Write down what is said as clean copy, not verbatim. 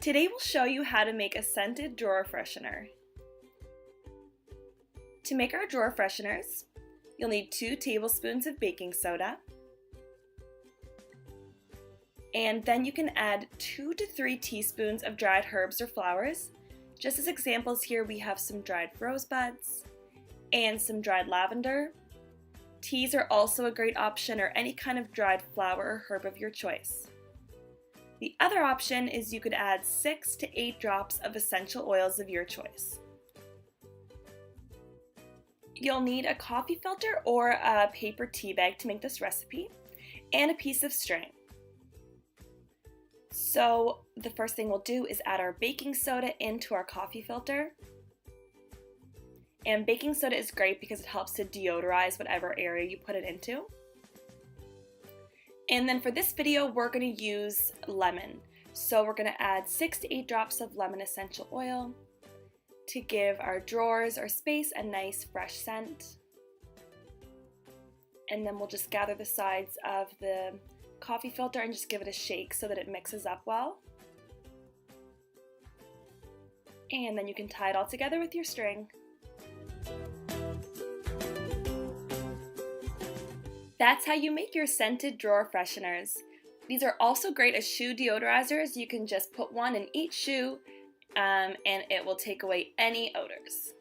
Today we'll show you how to make a scented drawer freshener. To make our drawer fresheners, you'll need 2 tablespoons of baking soda, and then you can add 2 to 3 teaspoons of dried herbs or flowers. Just as examples here, we have some dried rosebuds and some dried lavender. Teas are also a great option, or any kind of dried flower or herb of your choice. The other option is you could add 6 to 8 drops of essential oils of your choice. You'll need a coffee filter or a paper tea bag to make this recipe, and a piece of string. So the first thing we'll do is add our baking soda into our coffee filter. And baking soda is great because it helps to deodorize whatever area you put it into. And then for this video, we're going to use lemon. So we're going to add 6 to 8 drops of lemon essential oil to give our drawers or space a nice fresh scent. And then we'll just gather the sides of the coffee filter and just give it a shake so that it mixes up well. And then you can tie it all together with your string. That's how you make your scented drawer fresheners. These are also great as shoe deodorizers. You can just put one in each shoe and it will take away any odors.